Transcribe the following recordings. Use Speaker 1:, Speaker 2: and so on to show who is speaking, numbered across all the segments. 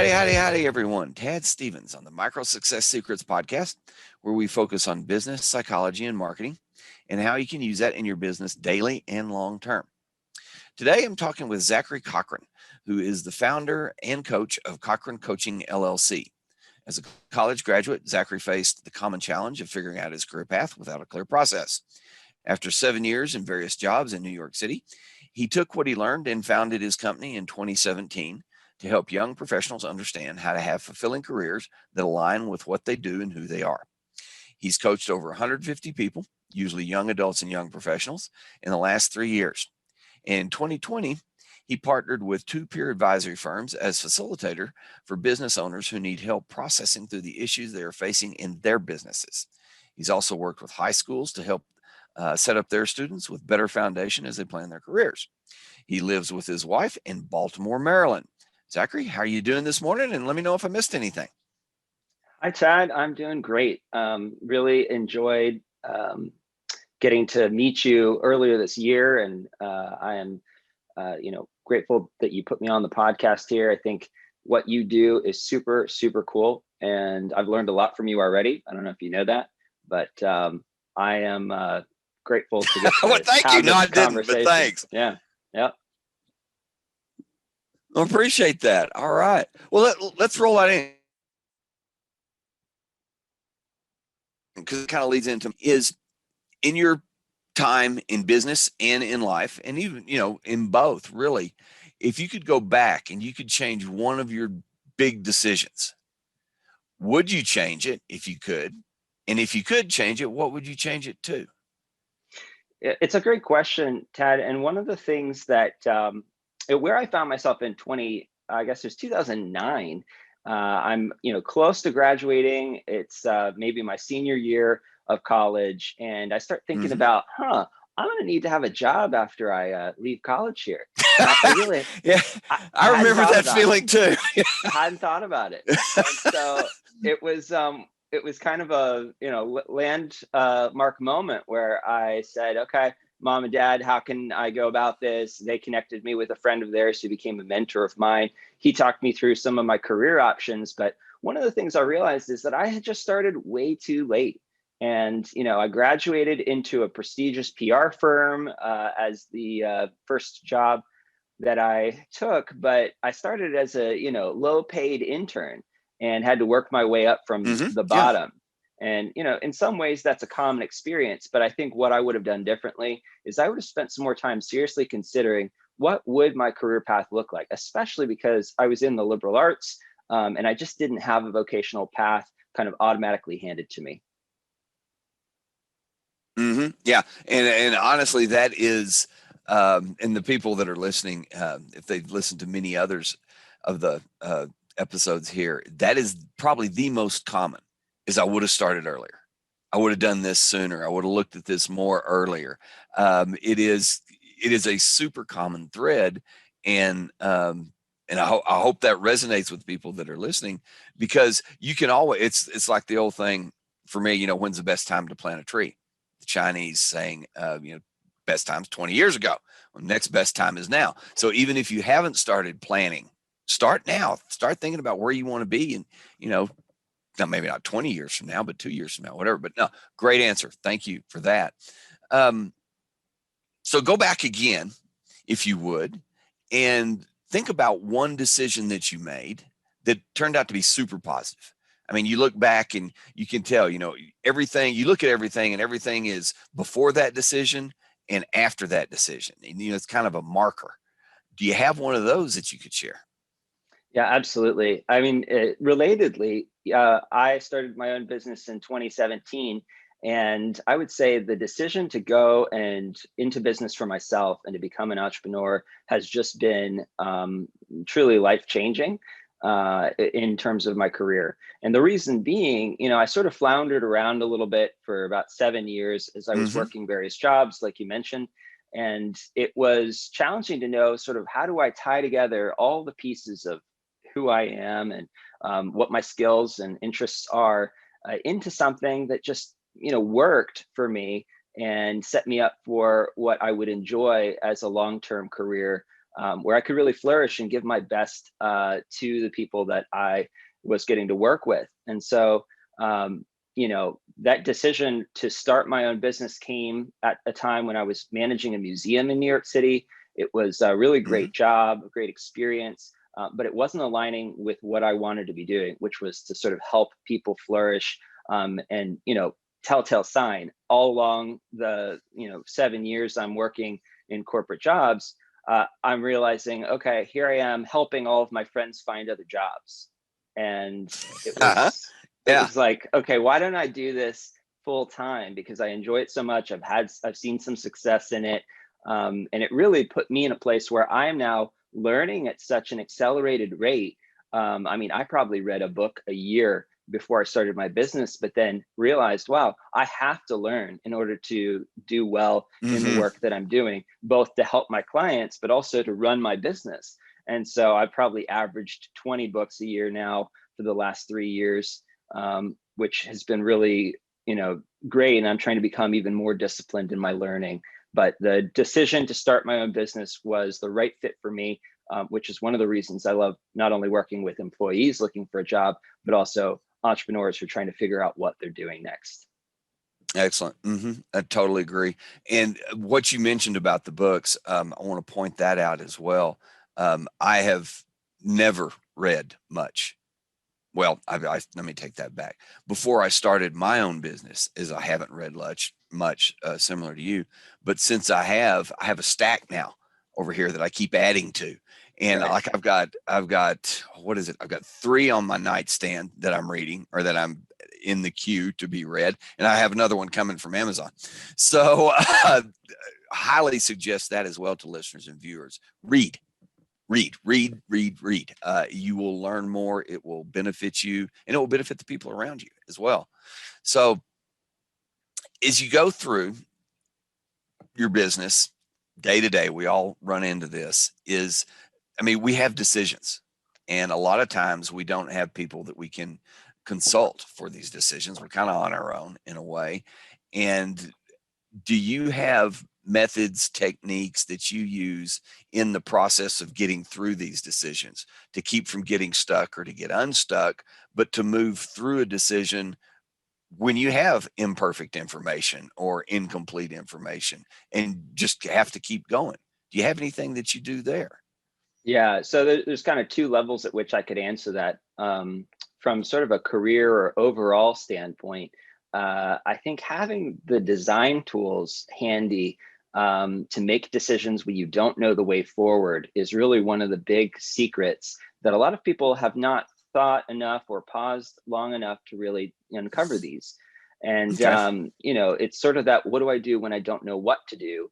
Speaker 1: Howdy, everyone. Tad Stevens on the Micro Success Secrets podcast, where we focus on business, psychology, and marketing, and how you can use that in your business daily and long term. Today, I'm talking with Zachary Cochran, who is the founder and coach of Cochran Coaching LLC. As a college graduate, Zachary faced the common challenge of figuring out his career path without a clear process. After 7 years in various jobs in New York City, he took what he learned and founded his company in 2017 to help young professionals understand how to have fulfilling careers that align with what they do and who they are. He's coached over 150 people, usually young adults and young professionals, in the last 3 years. In 2020, he partnered with 2 peer advisory firms as facilitator for business owners who need help processing through the issues they are facing in their businesses. He's also worked with high schools to help set up their students with better foundation as they plan their careers. He lives with his wife in Baltimore, Maryland. Zachary, how are you doing this morning? And let me know if I missed anything.
Speaker 2: Hi, Chad. I'm doing great. Really enjoyed getting to meet you earlier this year, and I am, grateful that you put me on the podcast here. I think what you do is super, super cool, and I've learned a lot from you already. I don't know if you know that, but I am grateful to get to
Speaker 1: well, thank
Speaker 2: have
Speaker 1: you. No, I
Speaker 2: this
Speaker 1: didn't, but
Speaker 2: conversation.
Speaker 1: thanks.
Speaker 2: Yeah.
Speaker 1: I appreciate that. All right. Well, let's roll that in, because it kind of leads into is in your time in business and in life, and even, in both, really, if you could go back and you could change one of your big decisions, would you change it if you could? And if you could change it, what would you change it to?
Speaker 2: It's a great question, Tad. And one of the things that where I found myself in I guess it was 2009. I'm, close to graduating. It's maybe my senior year of college, and I start thinking about, I'm going to need to have a job after I leave college here. I really,
Speaker 1: yeah, I remember that feeling too.
Speaker 2: I hadn't thought about it, and so it was kind of a landmark moment where I said, okay, Mom and Dad, how can I go about this? They connected me with a friend of theirs who became a mentor of mine. He talked me through some of my career options, but one of the things I realized is that I had just started way too late. And, I graduated into a prestigious PR firm as the first job that I took, but I started as a, low paid intern and had to work my way up from the bottom. And, in some ways that's a common experience, but I think what I would have done differently is I would have spent some more time seriously considering what would my career path look like, especially because I was in the liberal arts and I just didn't have a vocational path kind of automatically handed to me.
Speaker 1: Yeah. And honestly, that is, and the people that are listening, if they've listened to many others of the episodes here, that is probably the most common, is I would have started earlier. I would have done this sooner. I would have looked at this more earlier. It is a super common thread. And I hope that resonates with people that are listening, because you can always, it's like the old thing for me, when's the best time to plant a tree? The Chinese saying, best time's 20 years ago. Well, next best time is now. So even if you haven't started planning, start now. Start thinking about where you want to be, and maybe not 20 years from now, but 2 years from now, whatever. But no, great answer. Thank you for that. So go back again, if you would, and think about one decision that you made that turned out to be super positive. I mean, you look back and you can tell, everything, you look at everything, and everything is before that decision and after that decision. And, it's kind of a marker. Do you have one of those that you could share?
Speaker 2: Yeah, absolutely. I mean, relatedly, I started my own business in 2017. And I would say the decision to go and into business for myself and to become an entrepreneur has just been truly life-changing in terms of my career. And the reason being, I sort of floundered around a little bit for about 7 years as I was working various jobs, like you mentioned. And it was challenging to know sort of, how do I tie together all the pieces of who I am and what my skills and interests are into something that just, worked for me and set me up for what I would enjoy as a long-term career where I could really flourish and give my best to the people that I was getting to work with. And so, that decision to start my own business came at a time when I was managing a museum in New York City. It was a really great job, a great experience, but it wasn't aligning with what I wanted to be doing, which was to sort of help people flourish. And, telltale sign all along the, 7 years I'm working in corporate jobs, I'm realizing, okay, here I am helping all of my friends find other jobs. And it was, it was like, okay, why don't I do this full time? Because I enjoy it so much. I've seen some success in it. And it really put me in a place where I am now learning at such an accelerated rate. I probably read a book a year before I started my business, but then realized, wow, I have to learn in order to do well in the work that I'm doing, both to help my clients, but also to run my business. And so I've probably averaged 20 books a year now for the last 3 years, which has been really, great. And I'm trying to become even more disciplined in my learning. But the decision to start my own business was the right fit for me, which is one of the reasons I love not only working with employees looking for a job, but also entrepreneurs who are trying to figure out what they're doing next.
Speaker 1: Excellent. I totally agree. And what you mentioned about the books, I want to point that out as well. I have never read much. Well, let me take that back. Before I started my own business, I haven't read much similar to you. But since I have a stack now over here that I keep adding to. And
Speaker 2: Right.
Speaker 1: like I've got what is it? I've got 3 on my nightstand that I'm reading, or that I'm in the queue to be read, and I have another one coming from Amazon. So highly suggest that as well to listeners and viewers. Read. You will learn more. It will benefit you, and it will benefit the people around you as well. So as you go through your business day to day, we all run into this we have decisions, and a lot of times we don't have people that we can consult for these decisions. We're kind of on our own in a way. And do you have methods, techniques that you use in the process of getting through these decisions to keep from getting stuck or to get unstuck, but to move through a decision when you have imperfect information or incomplete information and just have to keep going? Do you have anything that you do there?
Speaker 2: Yeah, so there's kind of 2 levels at which I could answer that. From sort of a career or overall standpoint, I think having the design tools handy to make decisions when you don't know the way forward is really one of the big secrets that a lot of people have not thought enough or paused long enough to really uncover these. And
Speaker 1: Okay.
Speaker 2: it's sort of that, what do I do when I don't know what to do?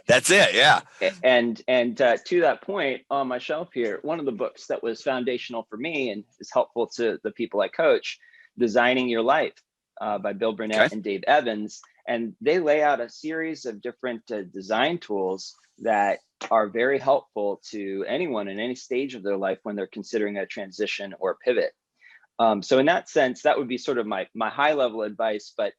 Speaker 1: That's it. Yeah.
Speaker 2: And to that point, on my shelf here, one of the books that was foundational for me and is helpful to the people I coach, Designing Your Life, by Bill
Speaker 1: Okay.
Speaker 2: Burnett and Dave Evans. And they lay out a series of different design tools that are very helpful to anyone in any stage of their life when they're considering a transition or pivot. So in that sense, that would be sort of my high level advice. But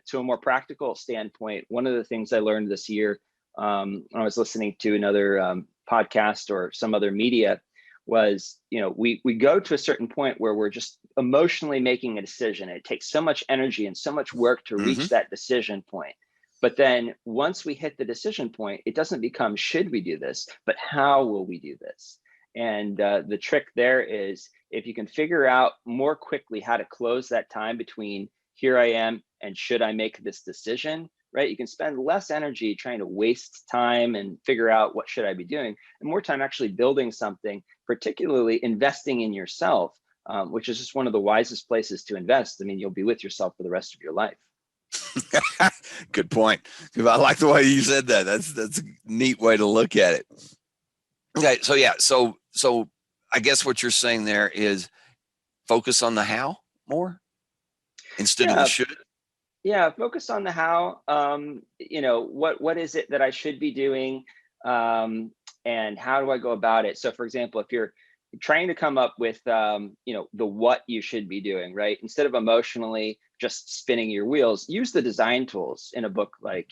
Speaker 2: to a more practical standpoint, one of the things I learned this year when I was listening to another podcast or some other media was, we go to a certain point where we're just emotionally making a decision. It takes so much energy and so much work to reach that decision point. But then once we hit the decision point, it doesn't become, should we do this, but how will we do this? And the trick there is, if you can figure out more quickly how to close that time between here I am and should I make this decision, right? You can spend less energy trying to waste time and figure out what should I be doing, and more time actually building something, particularly investing in yourself, which is just one of the wisest places to invest. I mean, you'll be with yourself for the rest of your life.
Speaker 1: Good point. I like the way you said that. That's a neat way to look at it. Okay. So yeah. So I guess what you're saying there is focus on the how more instead of the
Speaker 2: Yeah,
Speaker 1: should.
Speaker 2: yeah. Focus on the how. What is it that I should be doing, and how do I go about it? So, for example, if you're trying to come up with, the what you should be doing, right? Instead of emotionally just spinning your wheels. Use the design tools in a book like,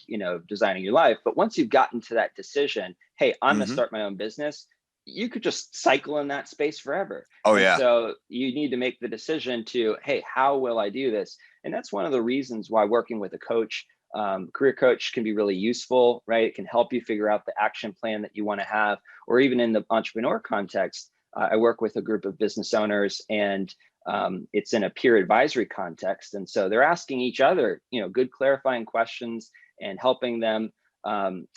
Speaker 2: Designing Your Life. But once you've gotten to that decision, hey, I'm going to start my own business, you could just cycle in that space forever.
Speaker 1: Oh,
Speaker 2: and
Speaker 1: yeah.
Speaker 2: so you need to make the decision to, hey, how will I do this? And that's one of the reasons why working with a coach, career coach, can be really useful, right? It can help you figure out the action plan that you want to have. Or even in the entrepreneur context, I work with a group of business owners, and it's in a peer advisory context. And so they're asking each other, good clarifying questions and helping them,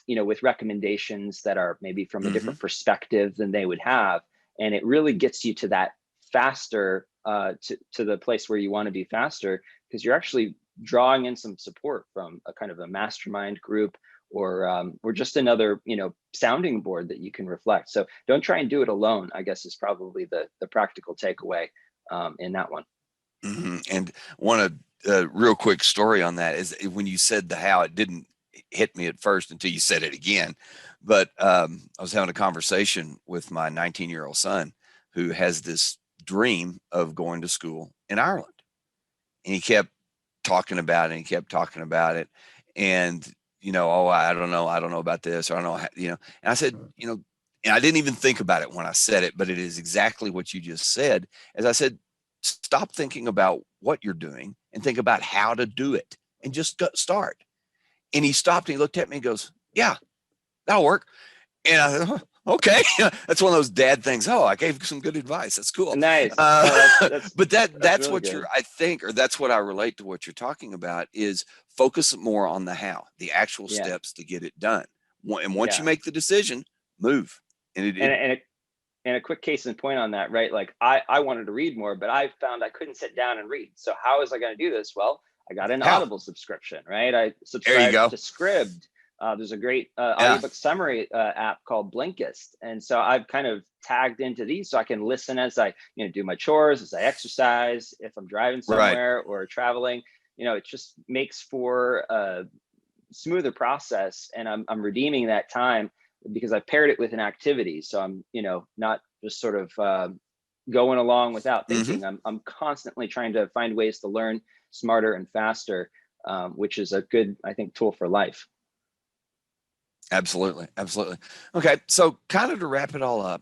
Speaker 2: with recommendations that are maybe from a different perspective than they would have. And it really gets you to that faster, to the place where you want to be faster, because you're actually drawing in some support from a kind of a mastermind group, or just another, sounding board that you can reflect. So don't try and do it alone, I guess, is probably the practical takeaway in that one.
Speaker 1: And one real quick story on that is when you said the how, it didn't hit me at first until you said it again. But I was having a conversation with my 19-year-old son, who has this dream of going to school in Ireland. And he kept talking about it, and he kept talking about it. And, oh, I don't know about this, or I don't know, and I said, and I didn't even think about it when I said it, but it is exactly what you just said. As I said, stop thinking about what you're doing and think about how to do it, and just start. And he stopped and he looked at me and goes, yeah, that'll work. And I said, okay. That's one of those dad things. Oh, I gave some good advice. That's cool.
Speaker 2: Nice.
Speaker 1: But that's
Speaker 2: really
Speaker 1: what
Speaker 2: good.
Speaker 1: I think, or that's what I relate to what you're talking about, is focus more on the how, the actual steps to get it done. And once you make the decision, move.
Speaker 2: And a quick case in point on that, right? Like I wanted to read more, but I found I couldn't sit down and read. So how was I going to do this? Well, I got an Audible subscription, right? I subscribed to Scribd. There's a great audiobook summary app called Blinkist. And so I've kind of tagged into these so I can listen as I do my chores, as I exercise, if I'm driving somewhere or traveling. It just makes for a smoother process, and I'm redeeming that time because I paired it with an activity. So I'm not just sort of going along without thinking. I'm constantly trying to find ways to learn smarter and faster, which is a good, I think, tool for life.
Speaker 1: Absolutely. Okay, so kind of to wrap it all up,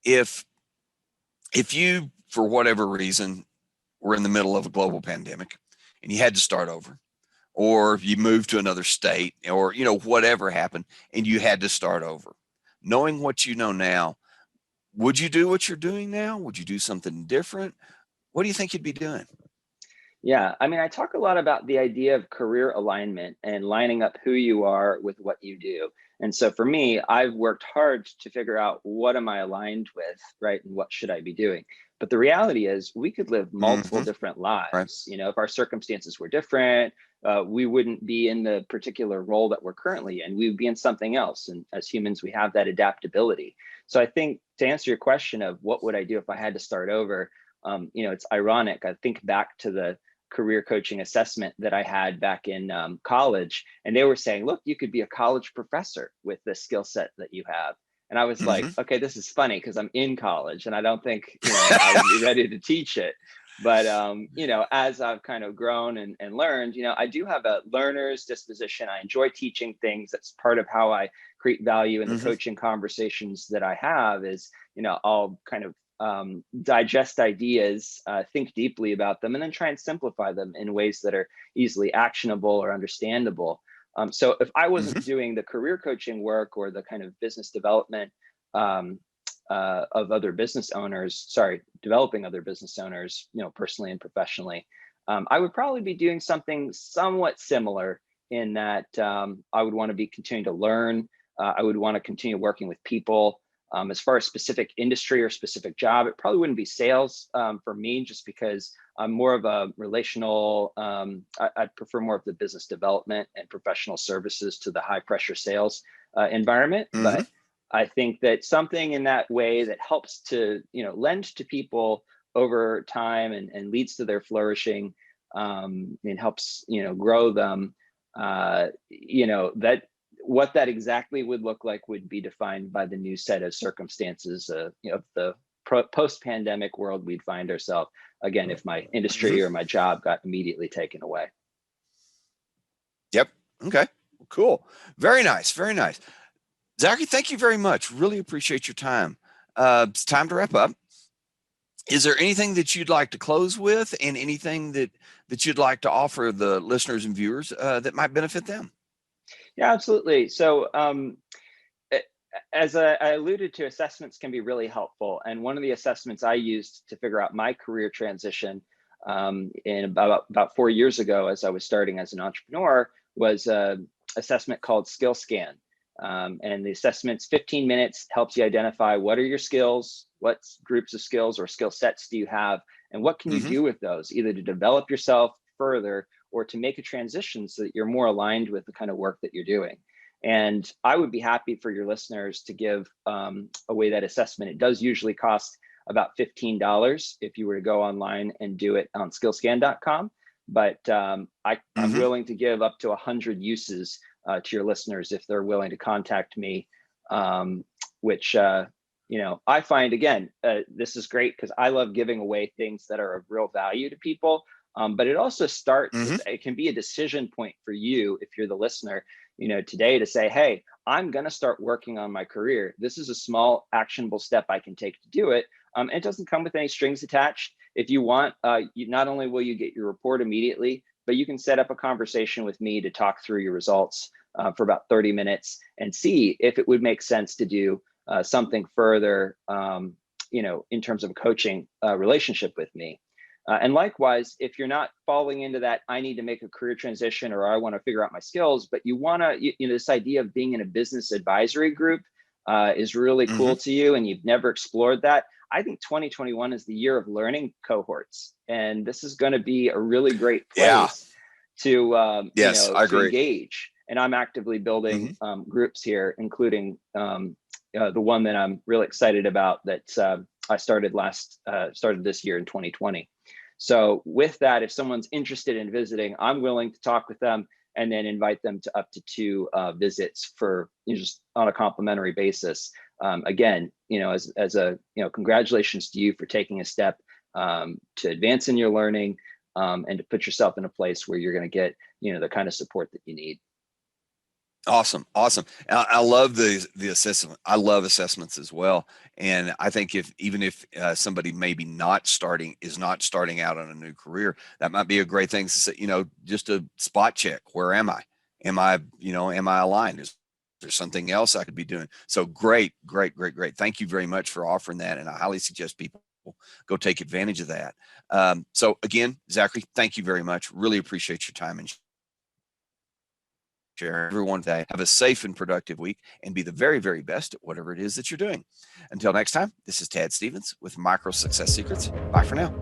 Speaker 1: if you, for whatever reason, were in the middle of a global pandemic and you had to start over, or you moved to another state, or whatever happened and you had to start over, knowing what you know now, would you do what you're doing now? Would you do something different? What do you think you'd be doing?
Speaker 2: Yeah, I mean, I talk a lot about the idea of career alignment and lining up who you are with what you do. And so for me, I've worked hard to figure out what am I aligned with, right? And what should I be doing? But the reality is we could live multiple different lives. If our circumstances were different, we wouldn't be in the particular role that we're currently in. We would be in something else. And as humans, we have that adaptability. So I think to answer your question of what would I do if I had to start over, it's ironic. I think back to the career coaching assessment that I had back in college, and they were saying, look, you could be a college professor with the skill set that you have. And I was like, okay, this is funny because I'm in college and I don't think I would be ready to teach it. But as I've kind of grown and learned, I do have a learner's disposition. I enjoy teaching things. That's part of how I create value in the coaching conversations that I have is, I'll kind of digest ideas, think deeply about them, and then try and simplify them in ways that are easily actionable or understandable. So if I wasn't doing the career coaching work or the kind of business development of other business owners, developing other business owners, personally and professionally, I would probably be doing something somewhat similar in that I would want to be continuing to learn. I would want to continue working with people. As far as specific industry or specific job, it probably wouldn't be sales for me, just because I'm more of a relational, I'd prefer more of the business development and professional services to the high pressure sales environment. But I think that something in that way that helps to, lend to people over time and leads to their flourishing and helps, grow them, that what that exactly would look like would be defined by the new set of circumstances of the post-pandemic world we'd find ourselves. again, if my industry or my job got immediately taken away.
Speaker 1: Yep. Okay. Cool. Very nice. Very nice. Zachary, thank you very much. Really appreciate your time. It's time to wrap up. Is there anything that you'd like to close with, and anything that you'd like to offer the listeners and viewers that might benefit them?
Speaker 2: Yeah, absolutely. So as I alluded to, assessments can be really helpful. And one of the assessments I used to figure out my career transition in about 4 years ago, as I was starting as an entrepreneur, was an assessment called Skill Scan. And the assessment's 15 minutes, helps you identify what are your skills, what groups of skills or skill sets do you have, and what can you do with those, either to develop yourself further or to make a transition so that you're more aligned with the kind of work that you're doing. And I would be happy for your listeners to give away that assessment. It does usually cost about $15 if you were to go online and do it on skillscan.com. But I'm willing to give up to 100 uses to your listeners if they're willing to contact me, which, I find, again, this is great because I love giving away things that are of real value to people. But it also starts, it can be a decision point for you if you're the listener, today, to say, hey, I'm going to start working on my career. This is a small actionable step I can take to do it. It doesn't come with any strings attached. If you want, not only will you get your report immediately, but you can set up a conversation with me to talk through your results for about 30 minutes and see if it would make sense to do something further, in terms of a coaching relationship with me. And likewise, if you're not falling into that, I need to make a career transition or I want to figure out my skills, but you want to, this idea of being in a business advisory group is really cool to you and you've never explored that. I think 2021 is the year of learning cohorts. And this is going to be a really great place to, to engage. And I'm actively building groups here, including the one that I'm really excited about that I started this year in 2020. So with that, if someone's interested in visiting, I'm willing to talk with them and then invite them to up to 2 visits for just on a complimentary basis. Again, as a congratulations to you for taking a step to advance in your learning and to put yourself in a place where you're going to get the kind of support that you need.
Speaker 1: Awesome. I love the assessment. I love assessments as well. And I think even if somebody maybe is not starting out on a new career, that might be a great thing to say, just a spot check. Where am I? Am I aligned? Is there something else I could be doing? So great. Thank you very much for offering that. And I highly suggest people go take advantage of that. So again, Zachary, thank you very much. Really appreciate your time and share. Everyone today, have a safe and productive week and be the very, very best at whatever it is that you're doing. Until next time, this is Tad Stevens with Micro Success Secrets. Bye for now.